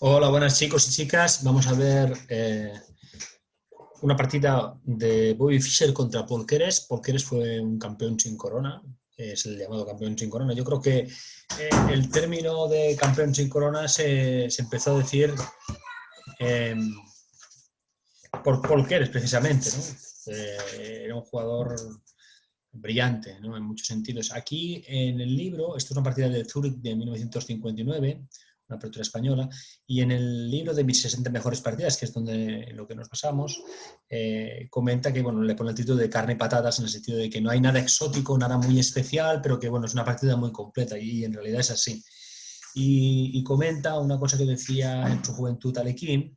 Hola, buenas chicos y chicas. Vamos a ver una partida de Bobby Fischer contra Paul Keres. Paul Keres fue un campeón sin corona, es el llamado campeón sin corona. Yo creo que el término de campeón sin corona se empezó a decir eh, por Paul Keres precisamente, ¿no? Era un jugador brillante, ¿no? En muchos sentidos. Aquí en el libro, esto es una partida de Zurich de 1959, una apertura española, y en el libro de mis 60 mejores partidas, que es donde lo que nos pasamos, comenta que, bueno, le pone el título de carne y patatas en el sentido de que no hay nada exótico, nada muy especial, pero que, bueno, es una partida muy completa y en realidad es así. Y comenta una cosa que decía en su juventud Alekhine,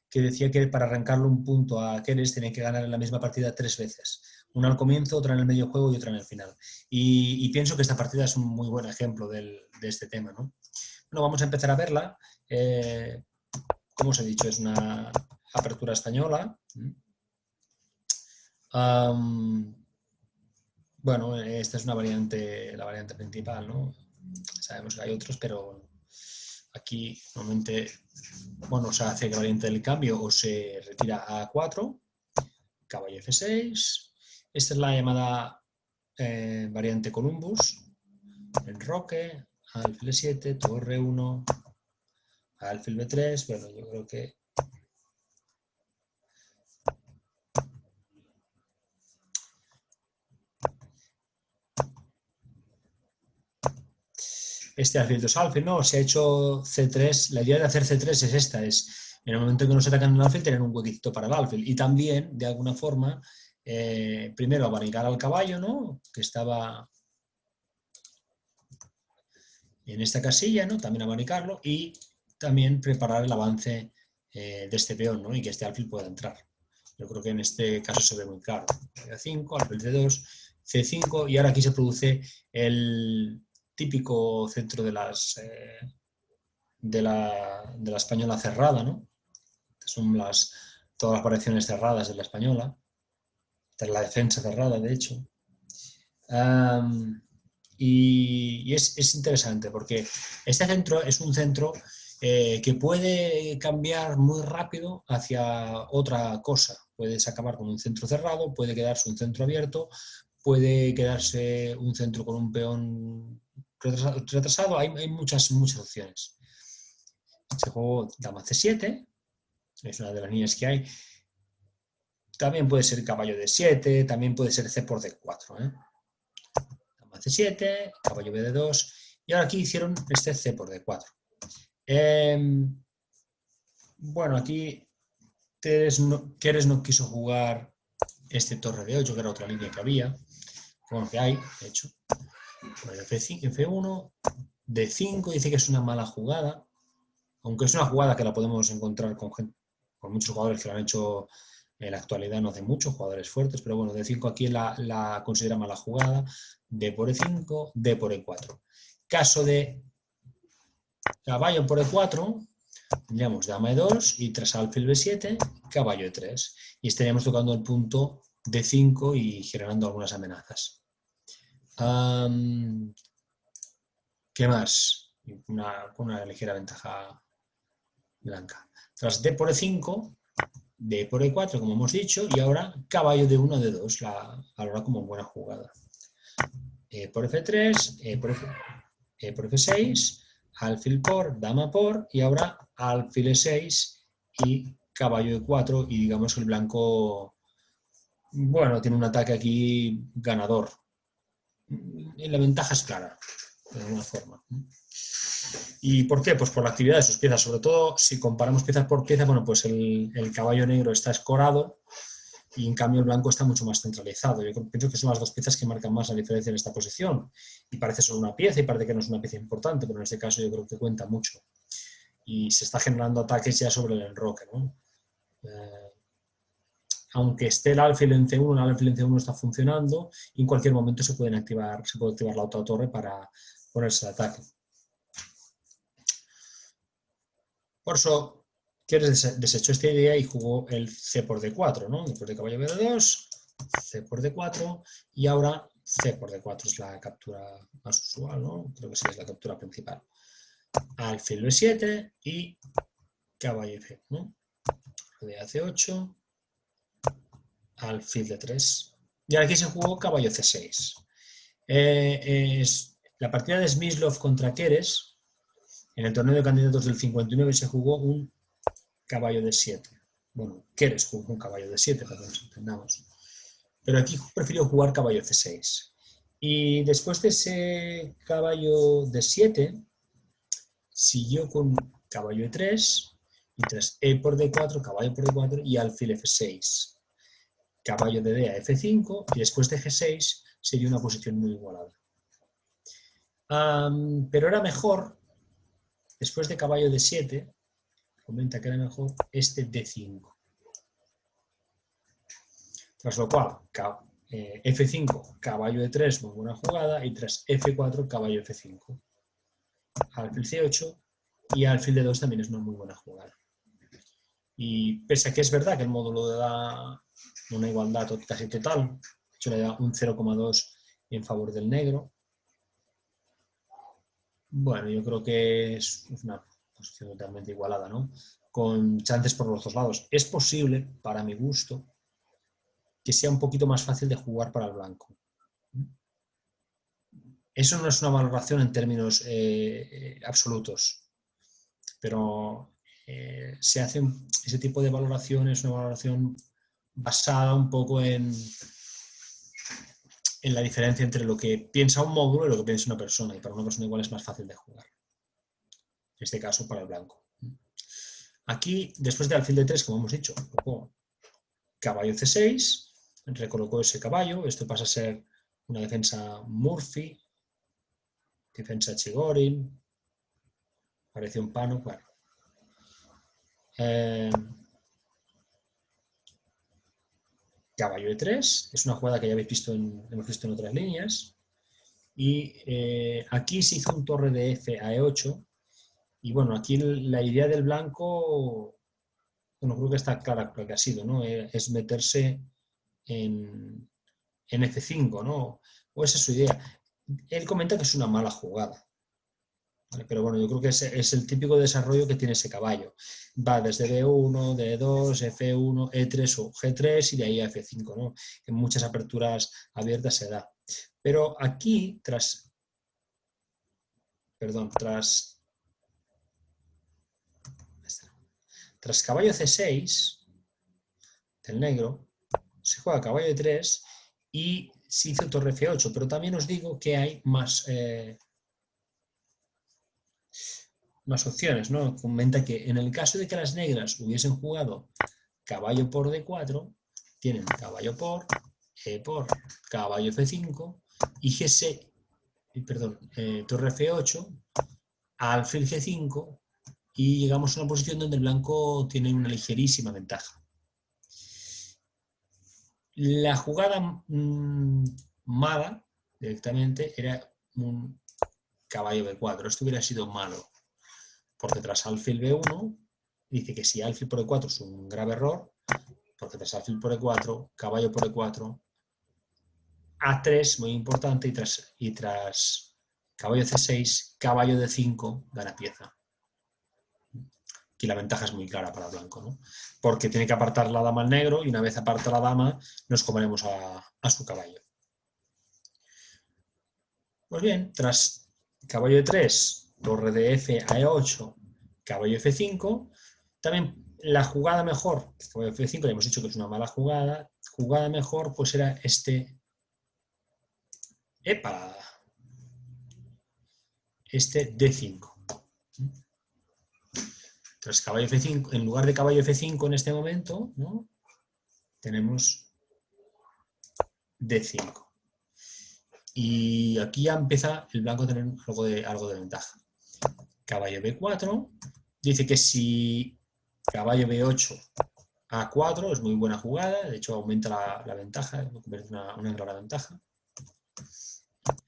que decía que para arrancarle un punto a Keres tenía que ganar en la misma partida 3 veces. Una al comienzo, otra en el medio juego y otra en el final. Y pienso que esta partida es un muy buen ejemplo de este tema, ¿no? Bueno, vamos a empezar a verla. Como os he dicho, es una apertura española. Bueno, esta es una variante, la variante principal, ¿no? Sabemos que hay otros, pero aquí normalmente, bueno, se hace la variante del cambio o se retira a 4, caballo F6. Esta es la llamada variante Columbus, enroque, alfil 7, torre 1, alfil B3. Bueno, yo creo que este alfil 2 alfil, ¿no? Se ha hecho C3, la idea de hacer C3 es esta, es en el momento que nos atacan el alfil tener un huequito para el alfil y también, de alguna forma, primero abanicar al caballo, ¿no? Que estaba en esta casilla, ¿no? También abanicarlo y también preparar el avance de este peón, ¿no? Y que este alfil pueda entrar. Yo creo que en este caso se ve muy claro. A5, alfil C2, C5 y ahora aquí se produce el típico centro de la española cerrada, ¿no? Son todas las variaciones cerradas de la española. Esta es la defensa cerrada, de hecho. Y es interesante porque este centro es un centro que puede cambiar muy rápido hacia otra cosa. Puedes acabar con un centro cerrado, puede quedarse un centro abierto, puede quedarse un centro con un peón retrasado. Hay muchas opciones. Se jugó dama C7, es una de las líneas que hay. También puede ser caballo D7, también puede ser C por D4, ¿eh? Dama C7, caballo BD2, y ahora aquí hicieron este C por D4. Bueno, aquí Keres no quiso jugar este torre de 8, que era otra línea que había, bueno, que hay, de hecho. Bueno, F1, D5, dice que es una mala jugada, aunque es una jugada que la podemos encontrar con muchos jugadores que lo han hecho en la actualidad, no hace mucho, jugadores fuertes, pero bueno, D5 aquí la considera mala jugada, D por E5, D por E4. Caso de caballo por E4, tendríamos dama E2 y tras alfil B7, caballo E3. Y estaríamos tocando el punto D5 y generando algunas amenazas. ¿Qué más? Una ligera ventaja blanca. Tras D por E5, D por E4, como hemos dicho, y ahora caballo de 1 de 2, valora como buena jugada. E por F3, E por F6, alfil por, dama por, y ahora alfil E6 y caballo E4, y digamos que el blanco, bueno, tiene un ataque aquí ganador. Y la ventaja es clara, de alguna forma. ¿Y por qué? Pues por la actividad de sus piezas, sobre todo si comparamos piezas por pieza, bueno, pues el caballo negro está escorado y en cambio el blanco está mucho más centralizado. Yo pienso que son las dos piezas que marcan más la diferencia en esta posición. Y parece solo una pieza y parece que no es una pieza importante, pero en este caso yo creo que cuenta mucho. Y se está generando ataques ya sobre el enroque, ¿no? Aunque esté el alfil en C1, el alfil en C1 está funcionando y en cualquier momento se puede activar la otra torre para ponerse de ataque. Por eso, Keres desechó esta idea y jugó el C por D4, ¿no? Después de caballo B2, C por D4 y ahora C por D4 es la captura más usual, ¿no? Creo que sí es la captura principal. Alfil B7 y caballo F1, de C8, alfil de 3. Y aquí se jugó caballo C6. La partida de Smyslov contra Keres, en el torneo de candidatos del 59 se jugó un caballo de 7. Bueno, Keres jugó un caballo de 7, para que nos entendamos. Pero aquí prefirió jugar caballo C6. Y después de ese caballo de 7, siguió con caballo E3, y tras E por D4, caballo por D4 y alfil F6. Caballo de D a F5 y después de G6 sería una posición muy igualada. Pero era mejor, después de caballo de 7, comenta que era mejor este D5. Tras lo cual, F5, caballo E3, muy buena jugada, y tras F4, caballo F5. Alfil C8 y alfil D2 también es una muy buena jugada. Y pese a que es verdad que el módulo da una igualdad casi total, de hecho le da un 0,2 en favor del negro, bueno, yo creo que es una posición totalmente igualada, ¿no? Con chances por los dos lados. Es posible, para mi gusto, que sea un poquito más fácil de jugar para el blanco. Eso no es una valoración en términos absolutos, pero se hace ese tipo de valoración, es una valoración basada un poco en la diferencia entre lo que piensa un módulo y lo que piensa una persona, y para una persona igual es más fácil de jugar. En este caso, para el blanco. Aquí, después de alfil de 3, como hemos dicho, colocó caballo C6, recolocó ese caballo, esto pasa a ser una defensa Murphy, defensa Chigorin, parece un pano, bueno. Caballo E3, es una jugada que ya hemos visto en otras líneas, y aquí se hizo un torre de F a E8, y bueno, aquí la idea del blanco, bueno, creo que está clara lo que ha sido, ¿no? Es meterse en F5, ¿no? O esa es su idea. Él comenta que es una mala jugada, ¿vale? Pero bueno, yo creo que es el típico desarrollo que tiene ese caballo. Va desde B1, D2, F1, E3 o G3 y de ahí a F5, ¿no? En muchas aperturas abiertas se da. Pero aquí, tras caballo C6 del negro, se juega caballo E3 y se hizo torre F8, pero también os digo que hay más opciones, ¿no? Comenta que en el caso de que las negras hubiesen jugado caballo por D4, tienen caballo por, E por, caballo F5 y torre F8, alfil G5 y llegamos a una posición donde el blanco tiene una ligerísima ventaja. La jugada mala directamente era un caballo B4. Esto hubiera sido malo, porque tras alfil B1 dice que si alfil por E4 es un grave error, porque tras alfil por E4, caballo por E4, A3, muy importante, y tras caballo C6, caballo D5 gana pieza. Aquí la ventaja es muy clara para el blanco, ¿no? Porque tiene que apartar la dama al negro y una vez aparta la dama nos comeremos a su caballo. Pues bien, tras caballo E3, torre de F a E8, caballo F5, también la jugada mejor, caballo F5, ya hemos dicho que es una mala jugada, jugada mejor pues era este D5. Tras caballo F5, en lugar de caballo F5 en este momento, ¿no? Tenemos D5. Y aquí ya empieza el blanco a tener algo de ventaja. Caballo B4, dice que si caballo B8, A4 es muy buena jugada, de hecho aumenta la ventaja, convierte en una clara ventaja.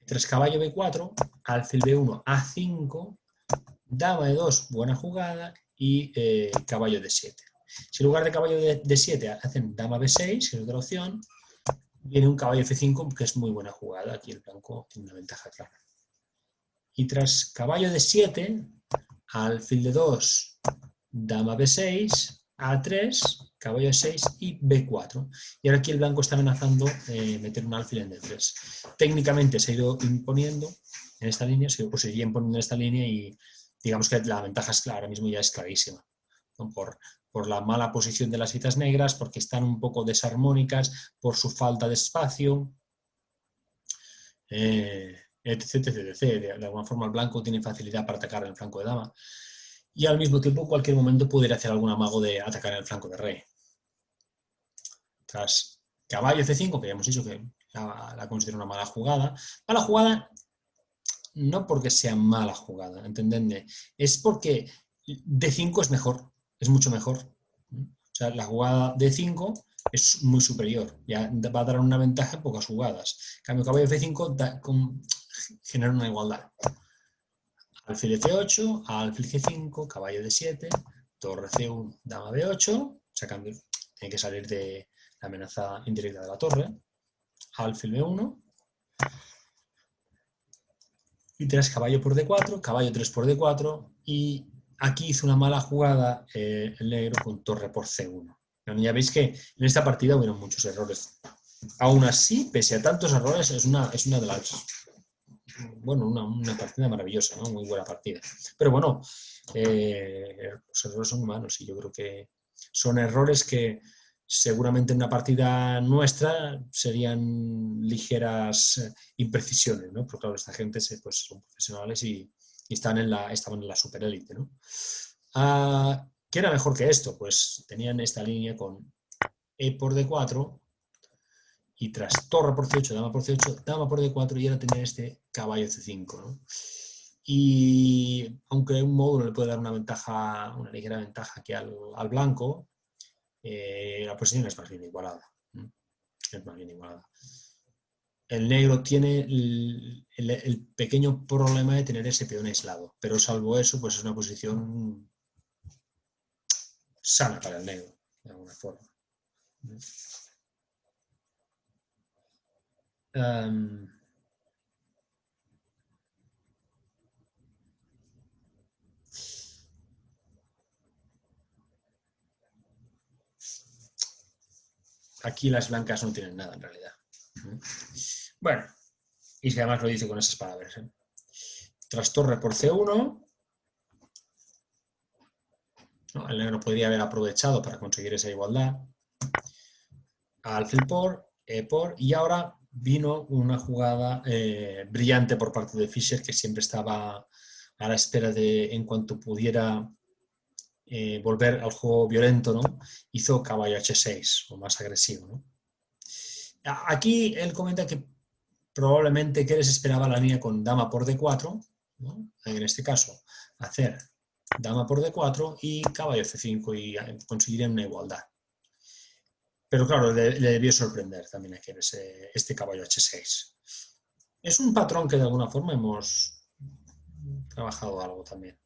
Tras caballo B4, alfil B1, A5, dama E2, buena jugada, y caballo D7. Si en lugar de caballo D7 hacen dama B6, que es otra opción, viene un caballo F5, que es muy buena jugada, aquí el blanco tiene una ventaja clara. Y tras caballo D7, alfil D2, dama B6, A3, caballo E6 y B4. Y ahora aquí el blanco está amenazando meter un alfil en D3. Técnicamente se ha ido imponiendo en esta línea, se seguía imponiendo en esta línea y digamos que la ventaja es clara, ahora mismo ya es clarísima, ¿no? Por la mala posición de las fichas negras, porque están un poco desarmónicas, por su falta de espacio, etc, etc. De alguna forma el blanco tiene facilidad para atacar en el flanco de dama y al mismo tiempo en cualquier momento pudiera hacer algún amago de atacar en el flanco de rey. Tras caballo C5, que ya hemos dicho que la considero una mala jugada. Mala jugada no porque sea mala jugada, entendedme, es porque D5 es mejor, es mucho mejor. O sea, la jugada D5 es muy superior, ya va a dar una ventaja en pocas jugadas. En cambio, caballo F5 genera una igualdad. Alfil F8, alfil G5, caballo D7, torre C1, dama B8, o sea, tiene que salir de la amenaza indirecta de la torre, alfil B1, y tras caballo por D4, caballo 3 por D4, y aquí hizo una mala jugada el negro con torre por C1. Ya veis que en esta partida hubieron muchos errores. Aún así, pese a tantos errores, es una de las... Bueno, una partida maravillosa, ¿no? Muy buena partida. Pero bueno, los errores son humanos y yo creo que son errores que seguramente en una partida nuestra serían ligeras imprecisiones, ¿no? Porque claro, esta gente pues, son profesionales y estaban en la superélite, ¿no? ¿Qué era mejor que esto? Pues tenían esta línea con E por D4 y tras torre por C8, dama por C8, dama por D4 y ahora tener este caballo C5, ¿no? Y aunque un módulo le puede dar una ventaja, una ligera ventaja aquí al blanco, la posición es más bien igualada. Es más bien igualada. El negro tiene el pequeño problema de tener ese peón aislado, pero salvo eso, pues es una posición sana para el negro, de alguna forma. Aquí las blancas no tienen nada en realidad. Bueno, y si además lo dice con esas palabras. Tras torre por C1, ¿no? El negro podría haber aprovechado para conseguir esa igualdad. Alfil por, E por, y ahora vino una jugada brillante por parte de Fischer, que siempre estaba a la espera de, en cuanto pudiera volver al juego violento, ¿no? Hizo caballo H6, o más agresivo, ¿no? Aquí él comenta que probablemente Keres esperaba la línea con dama por D4, ¿no? En este caso, hacer dama por D4 y caballo C5 y conseguir una igualdad. Pero claro, le debió sorprender también a Keres este caballo H6. Es un patrón que de alguna forma hemos trabajado algo también.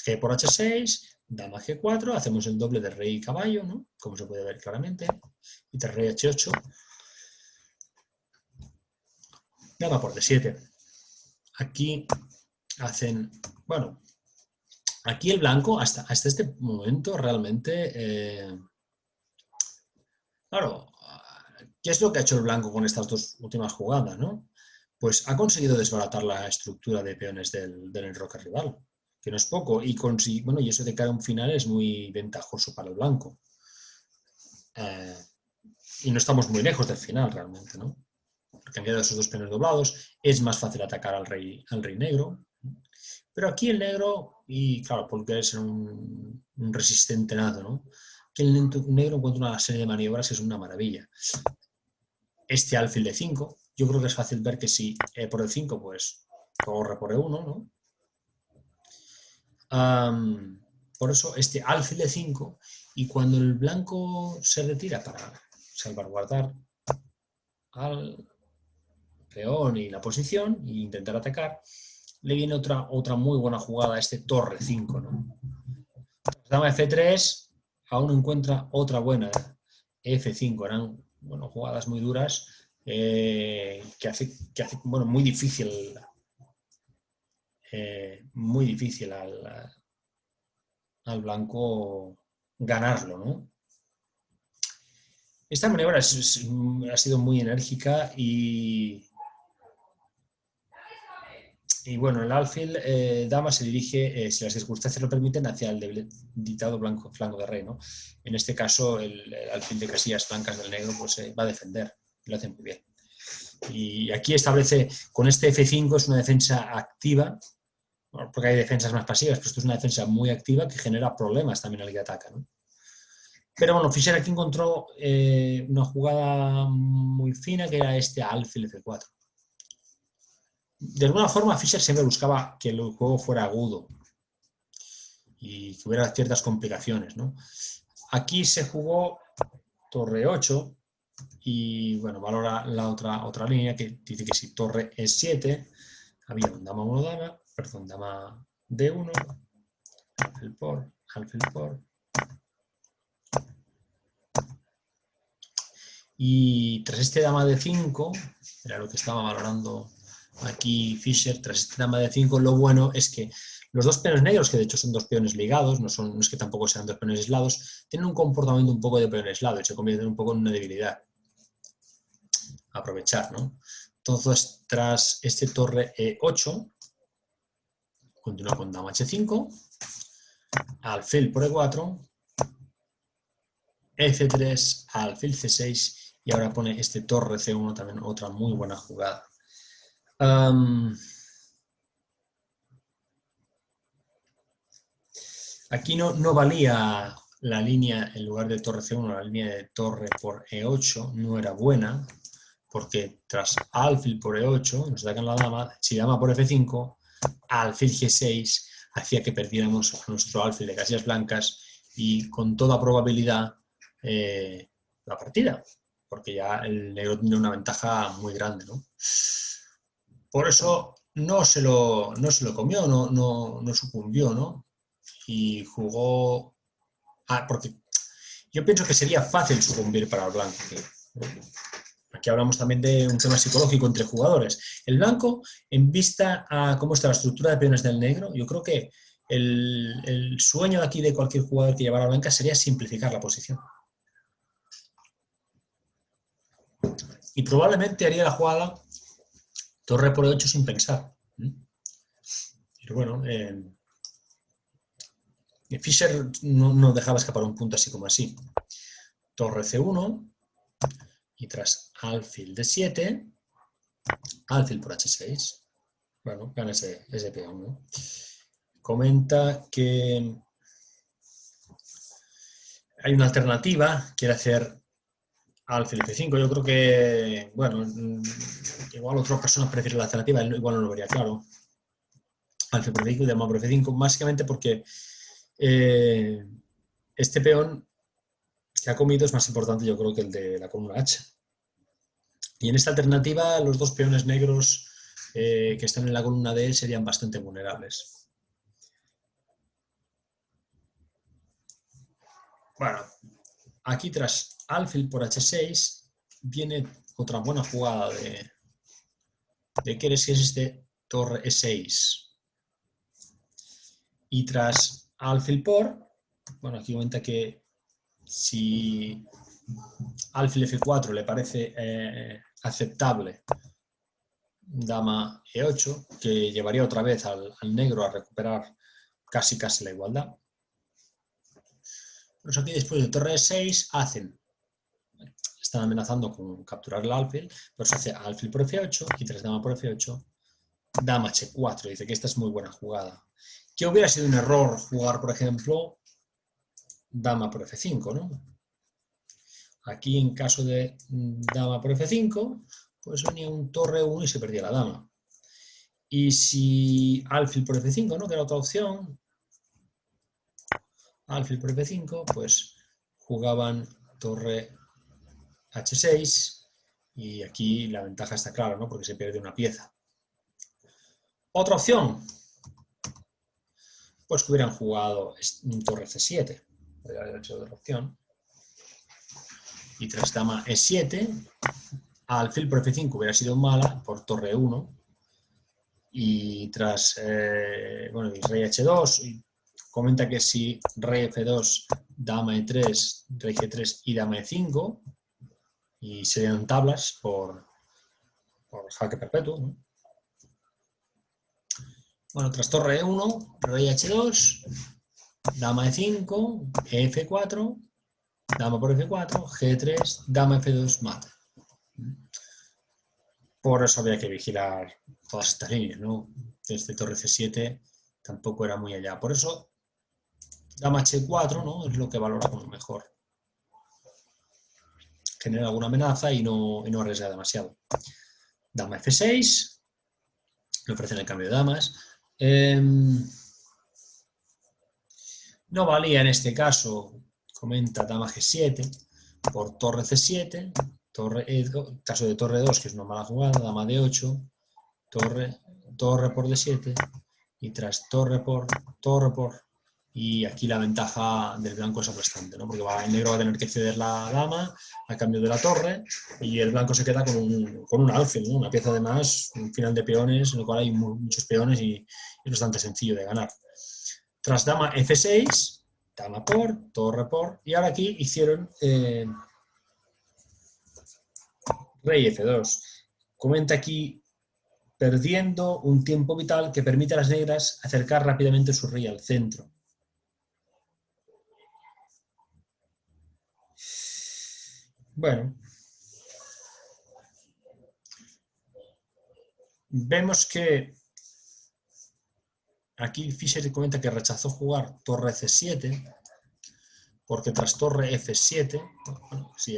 G por H6, dama G4, hacemos el doble de rey y caballo, ¿no? Como se puede ver claramente, y tras rey H8, dama por D7. Aquí hacen, bueno, aquí el blanco hasta este momento realmente, claro, ¿qué es lo que ha hecho el blanco con estas dos últimas jugadas, no? Pues ha conseguido desbaratar la estructura de peones del enroque rival, que no es poco, y bueno, y eso de cara a un final es muy ventajoso para el blanco. Y no estamos muy lejos del final realmente, ¿no? Porque han quedado esos dos peones doblados, es más fácil atacar al rey negro. Pero aquí el negro, y claro, porque es un resistente nato, ¿no? Aquí el negro encuentra una serie de maniobras que es una maravilla. Este alfil de 5, yo creo que es fácil ver que si por el 5, pues torre por E1, ¿no? Por eso este alfil de 5, y cuando el blanco se retira para salvaguardar al peón y la posición e intentar atacar, le viene otra muy buena jugada a este torre 5, ¿no? Dama F3, aún encuentra otra buena F5, eran bueno, jugadas muy duras que hace bueno, muy difícil al blanco ganarlo, ¿no? Esta maniobra ha sido muy enérgica y bueno, el alfil dama se dirige, si las circunstancias lo permiten, hacia el dictado flanco de rey, ¿no? En este caso, el alfil de casillas blancas del negro pues, va a defender, y lo hace muy bien. Y aquí establece, con este F5 es una defensa activa, porque hay defensas más pasivas, pero esto es una defensa muy activa que genera problemas también al que ataca, ¿no? Pero bueno, Fischer aquí encontró una jugada muy fina que era este alfil F4. De alguna forma, Fischer siempre buscaba que el juego fuera agudo y que hubiera ciertas complicaciones, ¿no? Aquí se jugó torre 8 y, bueno, valora la otra línea que dice que si torre E7, había un dama 1 dama, perdón, dama D1, alfil por. Y tras este dama D5, era lo que estaba valorando aquí Fischer, tras este dama D5, lo bueno es que los dos peones negros, que de hecho son dos peones ligados, no es que tampoco sean dos peones aislados, tienen un comportamiento un poco de peón aislado y se convierten un poco en una debilidad. Aprovechar, ¿no? Entonces, tras este torre E8, continúa con dama H5, alfil por E4, F3, alfil C6 y ahora pone este torre C1, también otra muy buena jugada. Aquí no valía la línea, en lugar de torre C1, la línea de torre por E8 no era buena, porque tras alfil por E8 nos atacan la dama, si dama por F5, alfil G6 hacía que perdiéramos a nuestro alfil de casillas blancas y con toda probabilidad la partida, porque ya el negro tiene una ventaja muy grande, ¿no? Por eso no se lo comió, no sucumbió, ¿no? Y jugó... porque yo pienso que sería fácil sucumbir para el blanco. Aquí hablamos también de un tema psicológico entre jugadores. El blanco, en vista a cómo está la estructura de peones del negro, yo creo que el sueño aquí de cualquier jugador que llevara a blanca sería simplificar la posición. Y probablemente haría la jugada torre por 8 sin pensar. Pero bueno, Fischer no dejaba escapar un punto así como así. Torre C1 y tras alfil D7, alfil por H6. Bueno, gana ese peón, ¿no? Comenta que hay una alternativa, quiere hacer alfil F5. Yo creo que, bueno, igual otras personas prefieren la alternativa, él igual no lo vería claro. Alfil por F5 y dama por F5, básicamente porque este peón que ha comido es más importante, yo creo, que el de la columna H. Y en esta alternativa, los dos peones negros que están en la columna D serían bastante vulnerables. Bueno, aquí tras alfil por H6 viene otra buena jugada de Keres, que es este torre E6. Y tras alfil por, bueno, aquí comenta que si alfil F4 le parece aceptable, dama E8, que llevaría otra vez al negro a recuperar casi la igualdad. Pues aquí después de torre E6 están amenazando con capturar el alfil, pero se hace alfil por F8 y tras dama por F8, dama H4. Dice que esta es muy buena jugada. Que hubiera sido un error jugar, por ejemplo, dama por F5, ¿no? Aquí, en caso de dama por F5, pues venía un torre 1 y se perdía la dama. Y si alfil por F5, ¿no? Que era otra opción, alfil por F5, pues jugaban torre H6 y aquí la ventaja está clara, ¿no? Porque se pierde una pieza. Otra opción, pues que hubieran jugado un torre C7, podría haber hecho otra opción. Y tras dama E7, alfil por F5 hubiera sido mala por torre 1. Y tras, bueno, y rey H2, y comenta que si rey F2, dama E3, rey G3 y dama E5, y serían tablas por jaque perpetuo, ¿no? Bueno, tras torre E1, rey H2, dama E5, F4, dama por F4, G3, dama F2, mate. Por eso había que vigilar todas estas líneas, ¿no? Desde torre C7 tampoco era muy allá. Por eso, dama H4, ¿no? Es lo que valora como mejor. Genera alguna amenaza y no arriesga demasiado. Dama F6, le ofrecen el cambio de damas. No valía en este caso, comenta dama G7, por torre C7, caso de torre 2, que es una mala jugada, dama D8, torre por D7, y tras torre por, y aquí la ventaja del blanco es aplastante, ¿no? Porque el negro va a tener que ceder la dama a cambio de la torre, y el blanco se queda con un alfil, ¿no? Una pieza de más, un final de peones, en el cual hay muchos peones y es bastante sencillo de ganar. Tras dama F6, dama por, torre por, y ahora aquí hicieron rey F2. Comenta aquí, perdiendo un tiempo vital que permite a las negras acercar rápidamente su rey al centro. Bueno, vemos que aquí Fischer comenta que rechazó jugar torre C7, porque tras torre F7, bueno, si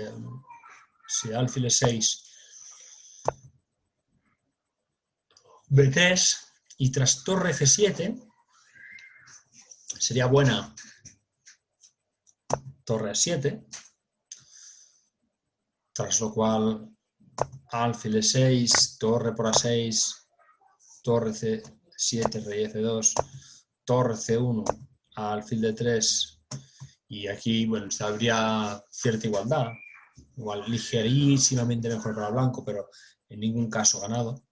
alfil E6, B3, y tras torre F7, sería buena torre A7, tras lo cual alfil E6, torre por A6, torre C7, rey F2, torre C1, alfil D3, y aquí, bueno, habría cierta igualdad, igual ligerísimamente mejor para el blanco, pero en ningún caso ganado.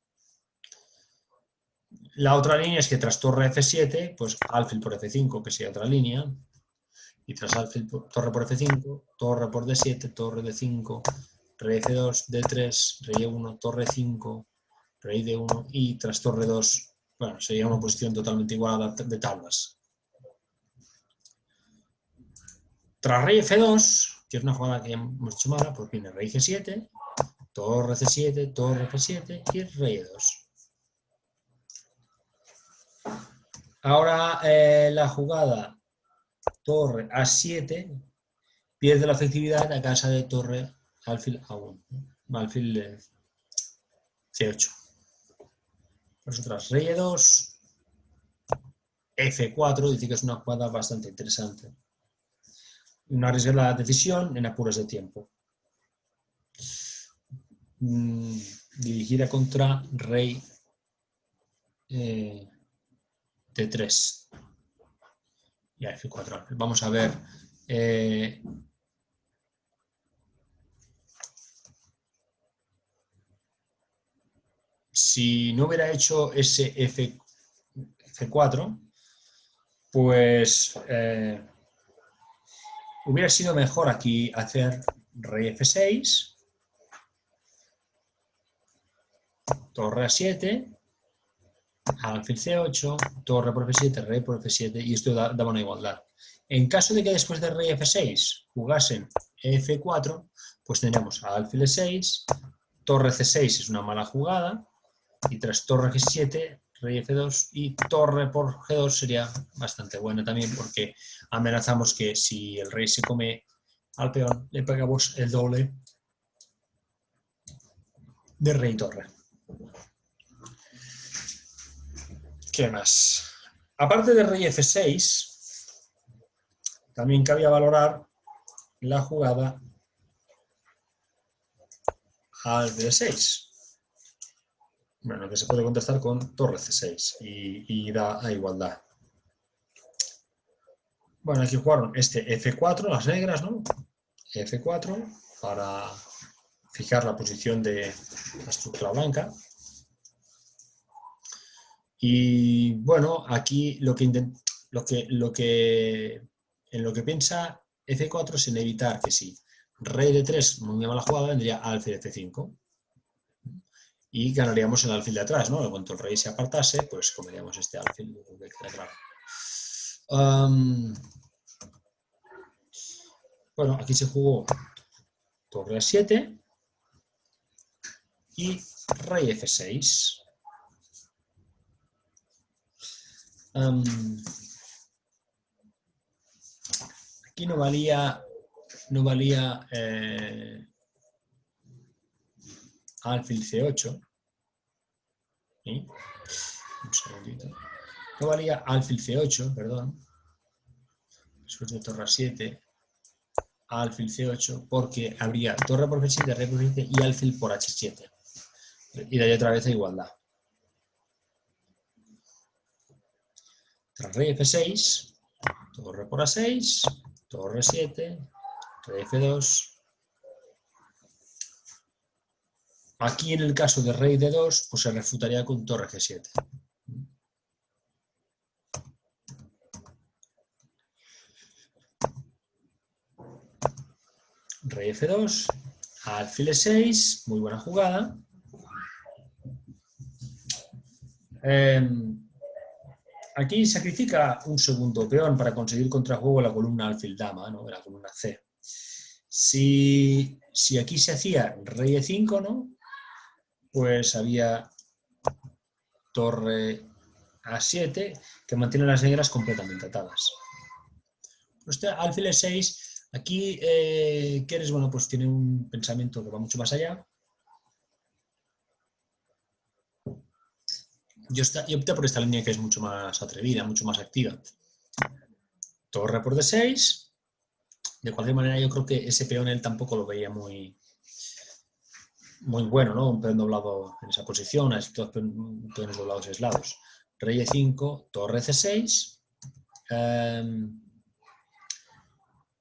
La otra línea es que tras torre F7, pues alfil por F5, que sería otra línea, y tras alfil, torre por F5, torre por D7, torre D5, rey F2, D3, rey E1, torre 5, rey D1, y tras torre 2, bueno, sería una posición totalmente igual de tablas. Tras rey F2, que es una jugada que hemos hecho mala, pues viene rey G7, torre C7, torre F7 y rey E2. Ahora la jugada torre A7 pierde la efectividad a casa de torre alfil A1, alfil C8. Por eso tras rey E2, F4, dice que es una jugada bastante interesante. No arriesga la decisión en apuros de tiempo. Dirigida contra rey D3 y a F4. Vamos a ver si no hubiera hecho ese F4, pues hubiera sido mejor aquí hacer rey F6, torre A7, alfil C8, torre por F7, rey por F7, y esto daba una igualdad. En caso de que después de rey F6 jugasen F4, pues tendríamos alfil E6, torre C6 es una mala jugada, y tras torre G7, rey F2 y torre por G2 sería bastante buena también, porque amenazamos que si el rey se come al peón, le pegamos el doble de rey y torre. ¿Qué más? Aparte de rey F6, también cabía valorar la jugada alfil E6. Bueno, que se puede contestar con torre C6 y da a igualdad. Bueno, aquí jugaron este F4, las negras, ¿no? F4 para fijar la posición de la estructura blanca. Y bueno, aquí lo en lo que piensa F4 es en evitar que si rey de 3, muy mala jugada, vendría alfil F5. Y ganaríamos el alfil de atrás, ¿no? En cuanto el rey se apartase, pues comeríamos este alfil, que queda claro. Bueno, aquí se jugó torre A7 y rey F6. Aquí no valía alfil C8. ¿Sí? Un segundito. No valía alfil C8, perdón. Después de torre A7, alfil C8, porque habría torre por F7, rey por F7 y alfil por H7. Y de ahí otra vez a igualdad. Tras rey F6, torre por A6, torre 7, rey F2. Aquí en el caso de rey D2, pues se refutaría con torre G7. Rey F2, alfil E6, muy buena jugada. Aquí sacrifica un segundo peón para conseguir contrajuego la columna alfil dama, ¿no? La columna C. Si aquí se hacía rey E5, ¿no? Pues había torre A7 que mantiene las negras completamente atadas. Este alfil E6, aquí Keres, bueno, pues tiene un pensamiento que va mucho más allá. Yo opté por esta línea que es mucho más atrevida, mucho más activa. Torre por D6. De cualquier manera, yo creo que ese peón él tampoco lo veía muy bueno, ¿no? Un peón doblado en esa posición, a estos peones doblados aislados. Rey E5, torre C6.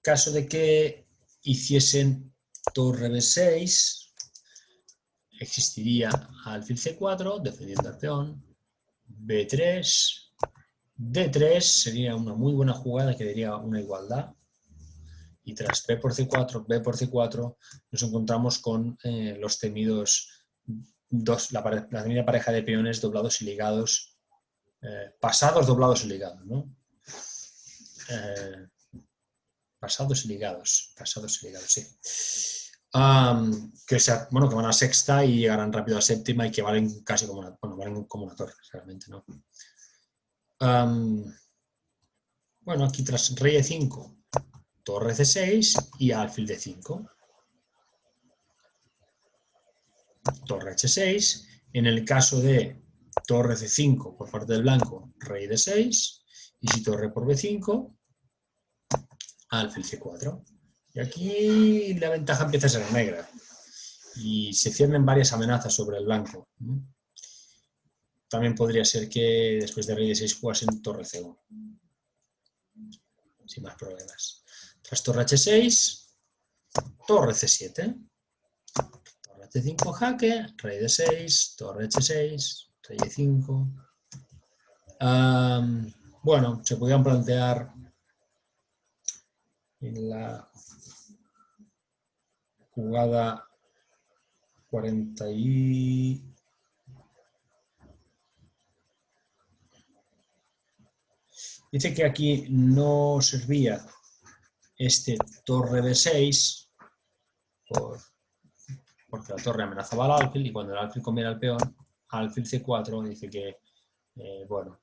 Caso de que hiciesen torre B6, existiría alfil C4, defendiendo al peón. B3, D3 sería una muy buena jugada que daría una igualdad. Y tras B por C4, B por C4, nos encontramos con los temidos la temida pareja de peones doblados y ligados, pasados, doblados y ligados, ¿no? Pasados y ligados, sí. Que van a sexta y llegarán rápido a séptima y que valen casi como valen como una torre, realmente, ¿no? Bueno, aquí tras rey E5, torre C6 y alfil D5. Torre H6. En el caso de torre C5 por parte del blanco, rey D6. Y si torre por B5, alfil C4. Y aquí la ventaja empieza a ser negra. Y se ciernen varias amenazas sobre el blanco. También podría ser que después de rey D6 jugasen torre C1. Sin más problemas. Tras torre H6, torre C7. Torre C5 jaque, rey D6, torre H6, rey E5. Bueno, se podían plantear en la jugada 40 y... Dice que aquí no servía este torre B6 porque la torre amenazaba al alfil y cuando el alfil comiera al peón, alfil C4 dice que, bueno,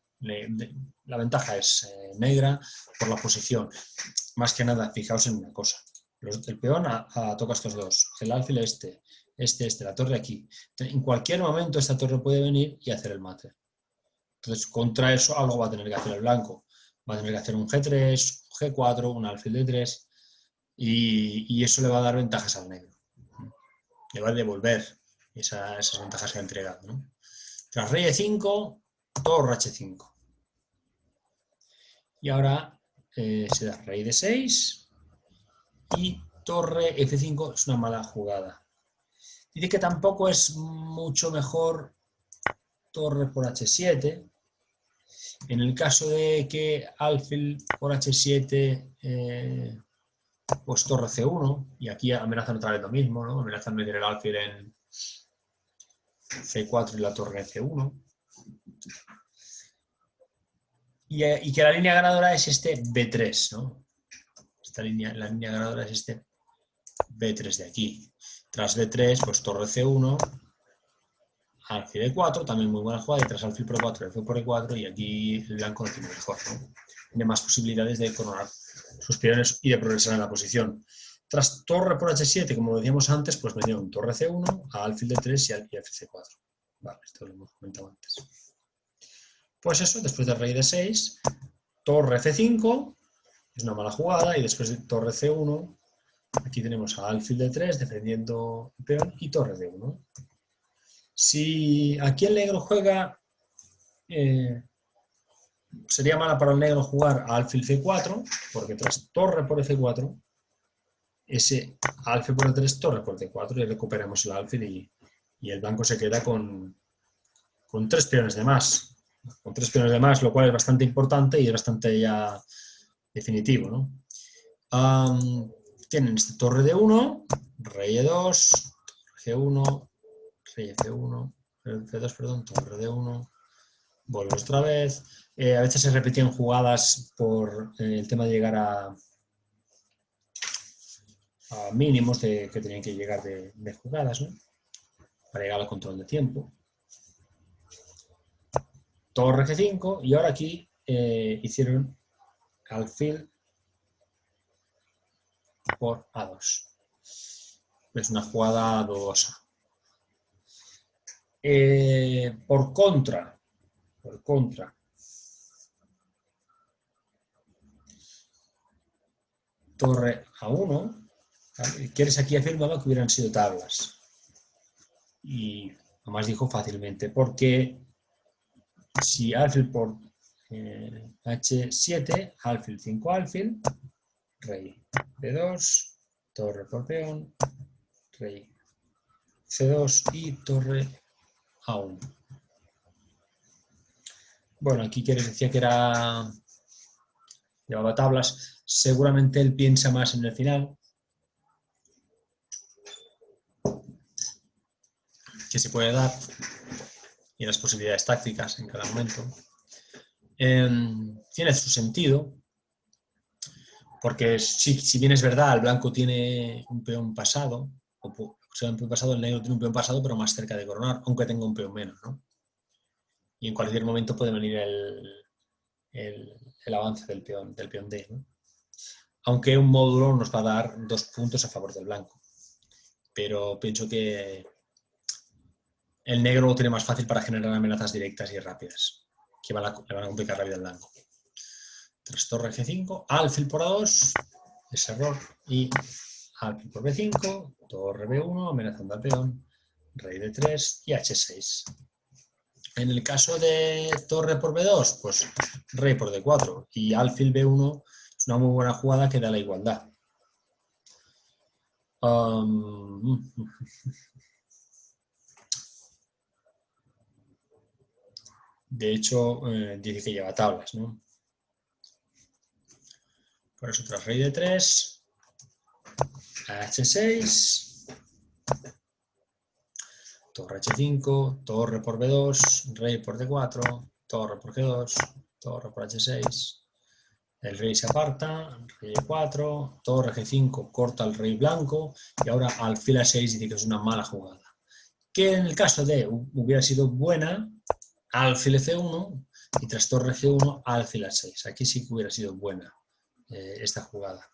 la ventaja es negra por la posición. Más que nada, fijaos en una cosa. El peón toca estos dos. El alfil este, la torre aquí. En cualquier momento esta torre puede venir y hacer el mate. Entonces, contra eso algo va a tener que hacer el blanco. Va a tener que hacer un G3, un G4, un alfil D3 y eso le va a dar ventajas al negro. Le va a devolver esas ventajas que ha entregado, ¿no? Tras rey E5, torre H5. Y ahora se da rey D6 y torre F5 es una mala jugada. Dice que tampoco es mucho mejor torre por H7 En el caso de que alfil por h7, pues torre c1, y aquí amenazan otra vez lo mismo, ¿no? Amenazan meter el alfil en c4 y la torre en c1. Y que la línea ganadora es este b3, ¿no? La línea ganadora es este b3 de aquí. Tras b3, pues torre c1, alfil e4, también muy buena jugada, y tras alfil por e4, f por e4, y aquí el blanco lo tiene mejor, ¿no? Tiene más posibilidades de coronar sus peones y de progresar en la posición. Tras torre por h7, como decíamos antes, pues me dieron torre c1, a alfil d3 y alfil c4. Vale, esto lo hemos comentado antes. Pues eso, después de rey d6, torre c5, es una mala jugada, y después de torre c1, aquí tenemos a alfil d3 defendiendo el peón y torre d1. Si aquí el negro juega, sería mala para el negro jugar a alfil c4, porque tras torre por f4, ese alfil por e3, torre por d4, y recuperamos el alfil y el blanco se queda con 3 peones de más. Con 3 peones de más, lo cual es bastante importante y es bastante ya definitivo, ¿no? Tienen este torre d1, rey e2, g1, rey f1, f2, perdón, torre d1, vuelve otra vez. A veces se repetían jugadas por el tema de llegar a mínimos que tenían que llegar de jugadas, ¿no? Para llegar al control de tiempo. Torre g5, y ahora aquí hicieron alfil por a2. Es una jugada dudosa. Por contra, torre a1, ¿vale? Quieres aquí afirmaba que hubieran sido tablas. Y además dijo fácilmente, porque si alfil por h7, alfil 5 alfil, rey b2, torre por peón, rey c2 y torre a1. Bueno, aquí decía que llevaba tablas. Seguramente él piensa más en el final, que se puede dar, y las posibilidades tácticas en cada momento. Tiene su sentido, porque si bien es verdad, el blanco tiene un peón pasado, o sea, un peón pasado, el negro tiene un peón pasado, pero más cerca de coronar, aunque tenga un peón menos, ¿no? Y en cualquier momento puede venir el avance del peón D, ¿no? Aunque un módulo nos va a dar 2 puntos a favor del blanco. Pero pienso que el negro lo tiene más fácil para generar amenazas directas y rápidas, que le van a complicar la vida al blanco. Tras torre G5, alfil por A2, es error, y alfil por B5, torre B1, amenazando al peón, rey D3 y H6. En el caso de torre por B2, pues rey por D4 y alfil B1 es una muy buena jugada que da la igualdad. De hecho, dice que lleva tablas, ¿no? Por eso tras rey D3, H6, torre H5, torre por B2, rey por D4, torre por G2, torre por H6, el rey se aparta, rey E4, torre G5 corta al rey blanco y ahora alfil A6 dice que es una mala jugada. Que en el caso de hubiera sido buena, alfil F1 y tras torre G1, alfil A6. Aquí sí que hubiera sido buena esta jugada.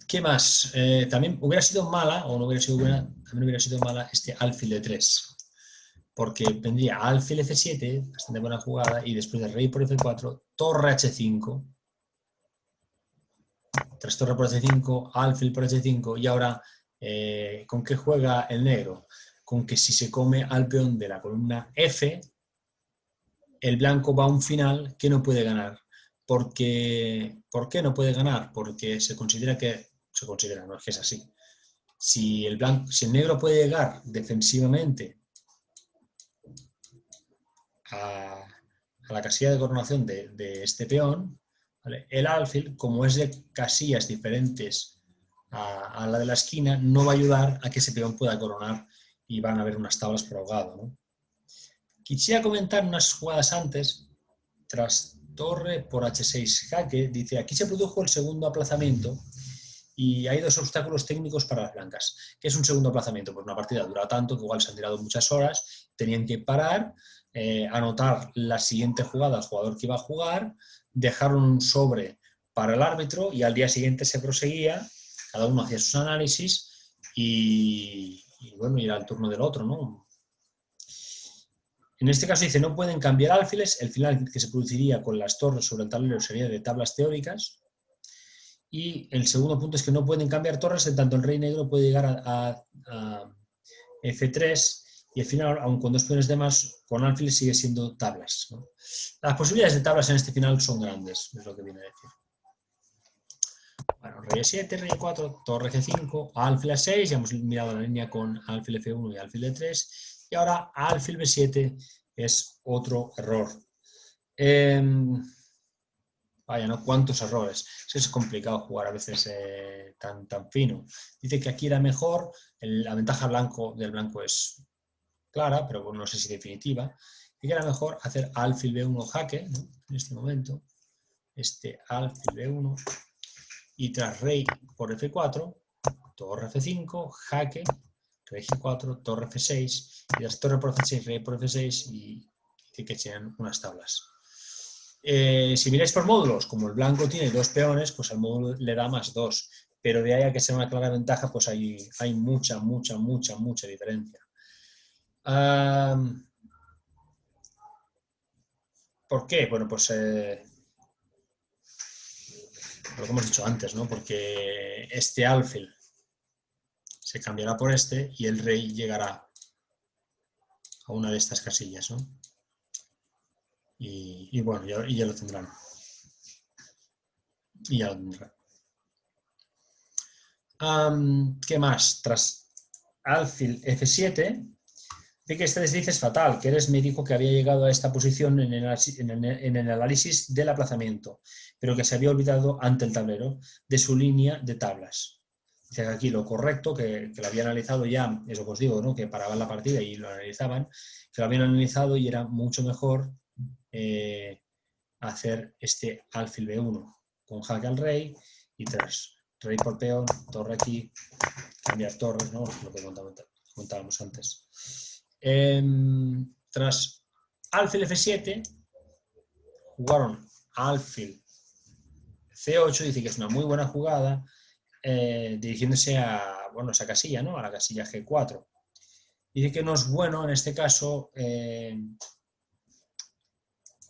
¿Qué más? También hubiera sido mala, o no hubiera sido buena, también hubiera sido mala este alfil D3. Porque vendría alfil F7, bastante buena jugada, y después de rey por F4, torre H5. Tras torre por H5, alfil por H5, y ahora, ¿con qué juega el negro? Con que si se come al peón de la columna F, el blanco va a un final que no puede ganar. ¿Por qué no puede ganar? Porque se considera, no es que es así. Si el negro puede llegar defensivamente a la casilla de coronación de este peón, ¿vale? El alfil, como es de casillas diferentes a la de la esquina, no va a ayudar a que ese peón pueda coronar y van a haber unas tablas por ahogado, ¿no? Quisiera comentar unas jugadas antes, tras torre por h6 jaque, dice, aquí se produjo el segundo aplazamiento y hay dos obstáculos técnicos para las blancas. ¿Qué es un segundo aplazamiento? Pues una partida dura tanto que igual se han tirado muchas horas, tenían que parar, anotar la siguiente jugada al jugador que iba a jugar, dejaron un sobre para el árbitro y al día siguiente se proseguía, cada uno hacía sus análisis y bueno, y era el turno del otro, ¿no? En este caso dice, no pueden cambiar alfiles, el final que se produciría con las torres sobre el tablero sería de tablas teóricas. Y el segundo punto es que no pueden cambiar torres, en tanto el rey negro puede llegar a F3 y al final, aun con dos peones de más, con alfiles sigue siendo tablas, ¿no? Las posibilidades de tablas en este final son grandes, es lo que viene a decir. Bueno, rey E7, rey E4, torre G5, alfil A6, ya hemos mirado la línea con alfil F1 y alfil E3, y ahora alfil B7 es otro error. Vaya, ¿no? ¿Cuántos errores? Es complicado jugar a veces tan fino. Dice que aquí era mejor, la ventaja del blanco es clara, pero no sé si definitiva, y que era mejor hacer alfil B1 jaque, ¿no? En este momento, alfil B1, y tras rey por F4, torre F5, jaque, rey G4, torre F6, y tras torre por F6, rey por F6, y dice que sean unas tablas. Si miráis por módulos, como el blanco tiene dos peones, pues al módulo le da +2, pero de ahí a que sea una clara ventaja, pues hay mucha diferencia. ¿Por qué? Bueno, pues lo que hemos dicho antes, ¿no? Porque este alfil se cambiará por este y el rey llegará a una de estas casillas, ¿no? Y bueno, ya lo tendrán. Y ya lo tendrán. ¿Qué más? Tras alfil F7, de que este desliz es fatal. Keres me dijo que había llegado a esta posición en el análisis del aplazamiento, pero que se había olvidado ante el tablero de su línea de tablas. Dice que aquí lo correcto, que lo había analizado ya, eso que os digo, ¿no? Que paraban la partida y lo analizaban, que lo habían analizado y era mucho mejor hacer este alfil B1 con jaque al rey y tras rey por peón, torre aquí, cambiar torres, ¿no? Lo que contábamos antes. Tras alfil F7 jugaron alfil C8, dice que es una muy buena jugada, dirigiéndose a esa casilla, ¿no? A la casilla G4. Dice que no es bueno en este caso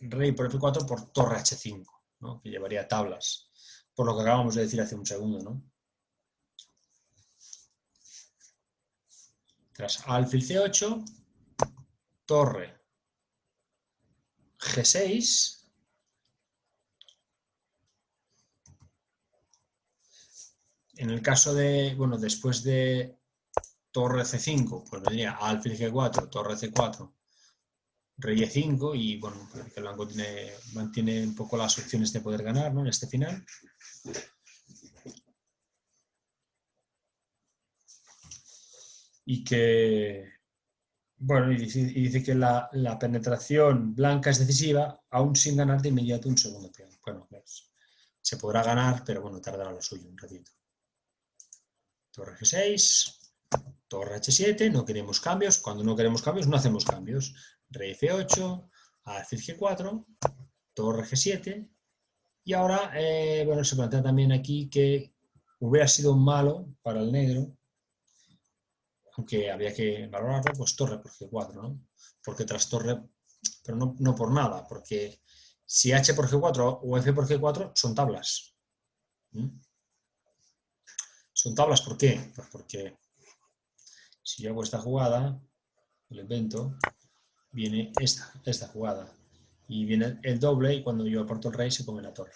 rey por F4 por torre H5, ¿no? Que llevaría tablas, por lo que acabamos de decir hace un segundo, ¿no? Tras alfil C8, torre G6, en el caso de, después de torre C5, pues vendría alfil G4, torre C4, rey E5 y bueno, el blanco mantiene un poco las opciones de poder ganar, ¿no? En este final. Y que, bueno, y dice que la penetración blanca es decisiva, aún sin ganar de inmediato un segundo peón. Bueno, pues, se podrá ganar, pero bueno, tardará lo suyo un ratito. Torre G6, torre H7, no queremos cambios. Cuando no queremos cambios, no hacemos cambios. Rey F8, alfil G4, torre G7. Y ahora, se plantea también aquí que hubiera sido malo para el negro, aunque había que valorarlo, pues torre por G4, ¿no? Porque tras torre, pero no por nada, porque si H por G4 o F por G4 son tablas. Son tablas, ¿por qué? Pues porque si yo hago esta jugada, lo invento, viene esta jugada. Y viene el doble y cuando yo aporto el rey se come la torre.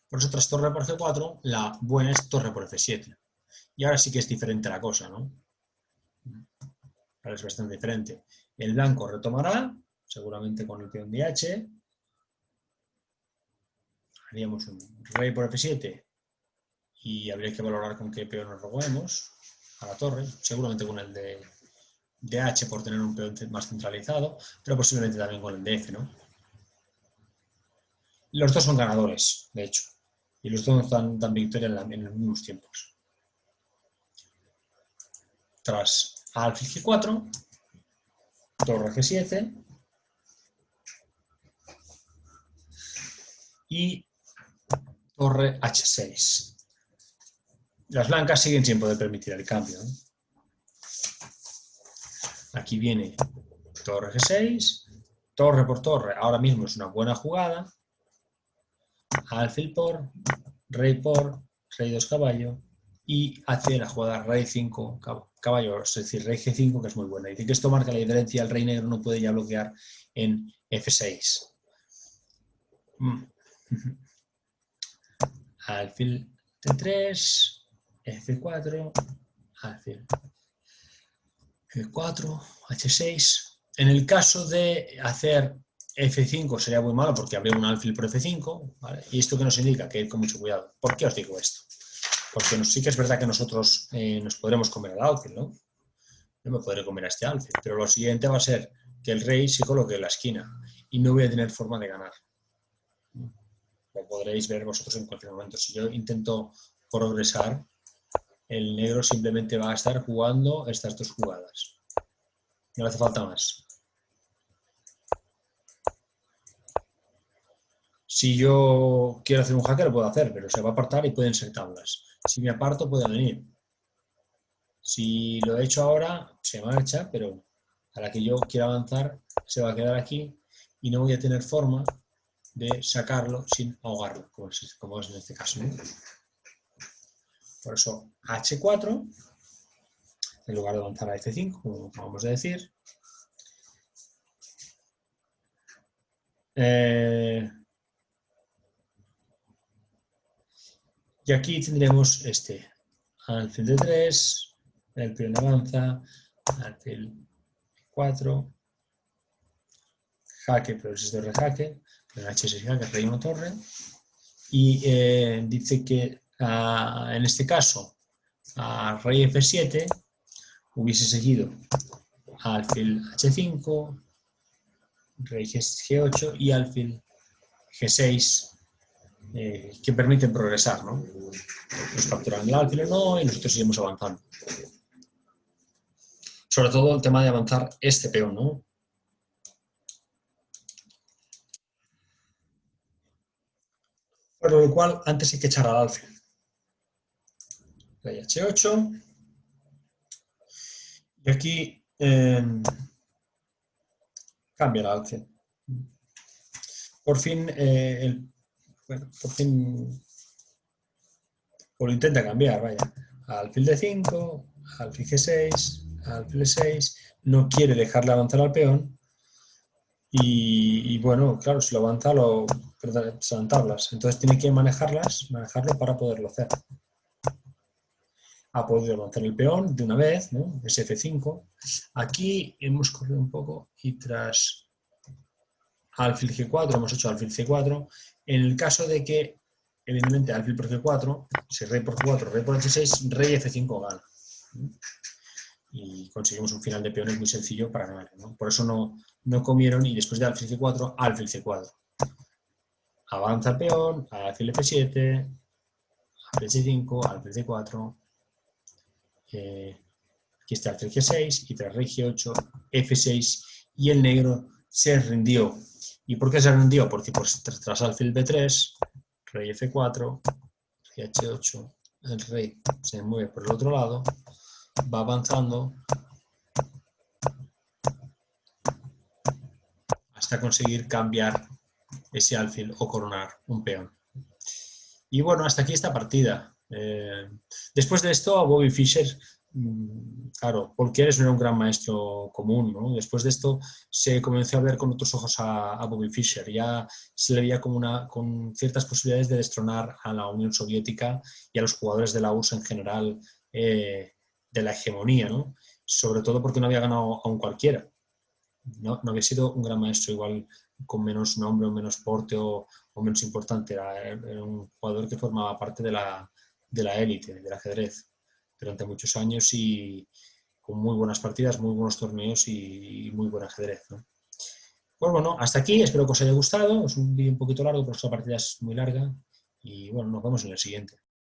Por eso tras torre por G4, la buena es torre por F7. Y ahora sí que es diferente la cosa, ¿no? Ahora es bastante diferente. El blanco retomará, seguramente con el peón de H. Haríamos un rey por F7 y habría que valorar con qué peón nos robemos a la torre, seguramente con el de H por tener un peón más centralizado, pero posiblemente también con el de F, ¿no? Los dos son ganadores, de hecho, y los dos dan victoria en los mismos tiempos. Tras alfil G4, torre G7 y torre H6. Las blancas siguen sin poder permitir el cambio, ¿no? Aquí viene torre G6, torre por torre, ahora mismo es una buena jugada. Alfil por, rey 2 caballo, y hace la jugada rey 5 caballo, es decir, rey G5, que es muy buena. Dice que esto marca la diferencia, el rey negro no puede ya bloquear en F6. Alfil T3, F4, alfil G4, H6. En el caso de hacer F5 sería muy malo porque habría un alfil por F5, ¿vale? Y esto que nos indica que ir con mucho cuidado. ¿Por qué os digo esto? Porque sí que es verdad que nosotros nos podremos comer al alfil, ¿no? Yo me podré comer a este alfil, pero lo siguiente va a ser que el rey se coloque en la esquina y no voy a tener forma de ganar. Lo podréis ver vosotros en cualquier momento. Si yo intento progresar, el negro simplemente va a estar jugando estas dos jugadas. No le hace falta más. Si yo quiero hacer un jaque, lo puedo hacer, pero se va a apartar y pueden ser tablas. Si me aparto, puede venir. Si lo he hecho ahora, se marcha, pero a la que yo quiera avanzar, se va a quedar aquí y no voy a tener forma de sacarlo sin ahogarlo, como es en este caso, ¿no? Por eso H4, en lugar de avanzar a F5, como vamos a decir. Y aquí tendremos este alfil de 3, el peón avanza, alfil 4, jaque, pero es de rejaque, peón H6 jaque, rey 1 torre, y dice que en este caso a rey F7 hubiese seguido alfil H5, rey G8 y alfil G6, que permiten progresar, ¿no? Nos capturan el alfil o no y nosotros seguimos avanzando. Sobre todo el tema de avanzar este peón, ¿no? Por lo cual, antes hay que echar al alfil. Rey H8. Y aquí cambia el alfil. Por fin, o lo intenta cambiar, vaya. Alfil de 5, alfil G6, alfil E6. No quiere dejarle avanzar al peón. Y bueno, claro, si lo avanza, son tablas. Entonces tiene que manejarlo para poderlo hacer. Ha podido avanzar el peón de una vez, ¿no? Es F5. Aquí hemos corrido un poco y tras alfil G4 hemos hecho alfil C4. En el caso de que, evidentemente, alfil por G4, si rey por G4, rey por H6, rey F5 gana. Y conseguimos un final de peones muy sencillo para ganar, ¿no? Por eso no comieron y después de alfil C4, alfil C4. Avanza el peón, alfil F7, alfil C5, alfil C4, aquí está alfil G6 y tras rey G8, F6 y el negro se rindió. ¿Y por qué se rindió? Porque tras alfil B3, rey F4, rey H8, el rey se mueve por el otro lado, va avanzando hasta conseguir cambiar ese alfil o coronar un peón. Y bueno, hasta aquí esta partida. Después de esto, Bobby Fischer claro, Paul Keres no era un gran maestro común, ¿no? Después de esto se comenzó a ver con otros ojos a Bobby Fischer. Ya se le veía como con ciertas posibilidades de destronar a la Unión Soviética y a los jugadores de la URSS en general de la hegemonía, ¿no? Sobre todo porque no había ganado a un cualquiera. No había sido un gran maestro igual con menos nombre o menos porte o menos importante. Era un jugador que formaba parte de la élite, del ajedrez durante muchos años y con muy buenas partidas, muy buenos torneos y muy buen ajedrez, ¿no? Pues bueno, hasta aquí, espero que os haya gustado. Es un vídeo un poquito largo, pero esta partida es muy larga y bueno, nos vemos en el siguiente.